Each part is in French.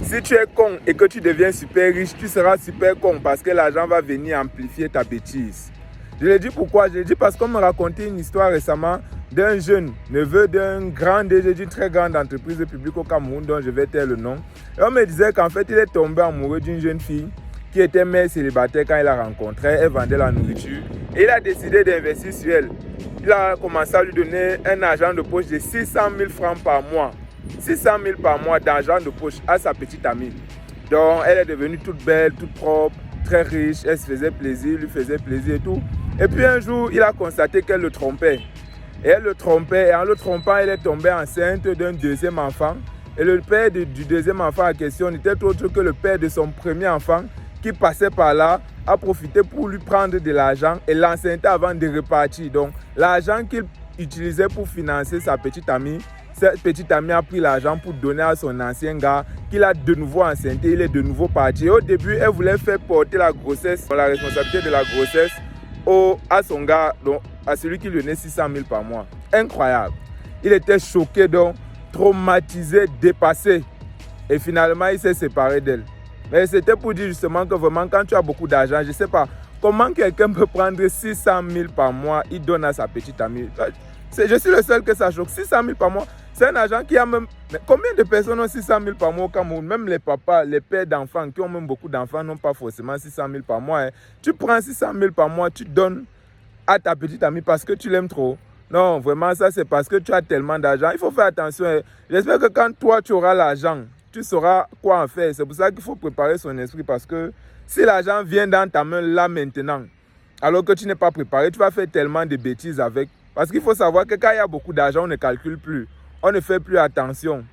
Si tu es con et que tu deviens super riche, tu seras super con parce que l'argent va venir amplifier ta bêtise. Je le dis pourquoi? Je le dis parce qu'on me racontait une histoire récemment d'un jeune neveu d'un grand DG d'une très grande entreprise publique au Cameroun dont je vais taire le nom. Et on me disait qu'en fait, il est tombé amoureux d'une jeune fille qui était mère célibataire quand il la rencontrait. Elle vendait la nourriture et il a décidé d'investir sur elle. Il a commencé à lui donner un argent de poche de 600 000 francs par mois. 600 000 par mois d'argent de poche à sa petite amie. Donc, elle est devenue toute belle, toute propre, très riche. Elle se faisait plaisir, lui faisait plaisir et tout. Et puis un jour, il a constaté qu'elle le trompait. Et elle le trompait. Et en le trompant, elle est tombée enceinte d'un deuxième enfant. Et le père du deuxième enfant en question n'était autre que le père de son premier enfant qui passait par là, a profité pour lui prendre de l'argent et l'enceinte avant de repartir. Donc, l'argent qu'il utilisait pour financer sa petite amie, cette petite amie a pris l'argent pour donner à son ancien gars qu'il a de nouveau enceinté, il est de nouveau parti. Et au début, elle voulait faire porter la grossesse, la responsabilité de la grossesse à son gars, donc à celui qui lui donnait 600 000 par mois. Incroyable. Il était choqué, donc traumatisé, dépassé. Et finalement, il s'est séparé d'elle. Mais c'était pour dire justement que vraiment, quand tu as beaucoup d'argent, je ne sais pas, comment quelqu'un peut prendre 600 000 par mois, il donne à sa petite amie. Je suis le seul que ça choque. 600 000 par mois, c'est un argent qui a même... Mais combien de personnes ont 600 000 par mois au Cameroun? Même les papas, les pères d'enfants qui ont même beaucoup d'enfants n'ont pas forcément 600 000 par mois. Hein. Tu prends 600 000 par mois, tu donnes à ta petite amie parce que tu l'aimes trop. Non, vraiment, ça c'est parce que tu as tellement d'argent. Il faut faire attention. Hein. J'espère que quand toi, tu auras l'argent, tu sauras quoi en faire. C'est pour ça qu'il faut préparer son esprit parce que si l'argent vient dans ta main là maintenant, alors que tu n'es pas préparé, tu vas faire tellement de bêtises avec. Parce qu'il faut savoir que quand il y a beaucoup d'argent, on ne calcule plus. On ne fait plus attention.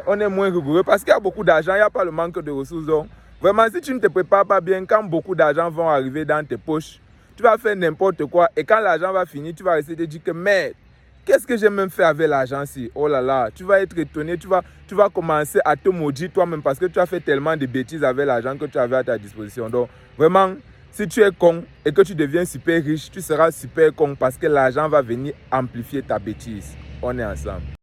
On est moins rigoureux parce qu'il y a beaucoup d'argent, il n'y a pas le manque de ressources. Donc, vraiment, si tu ne te prépares pas bien, quand beaucoup d'argent vont arriver dans tes poches, tu vas faire n'importe quoi. Et quand l'argent va finir, tu vas rester te dire que merde, qu'est-ce que j'ai même fait avec l'argent-ci? Oh là là, tu vas être étonné, tu vas commencer à te maudire toi-même parce que tu as fait tellement de bêtises avec l'argent que tu avais à ta disposition. Donc, vraiment, si tu es con et que tu deviens super riche, tu seras super con parce que l'argent va venir amplifier ta bêtise. On est ensemble.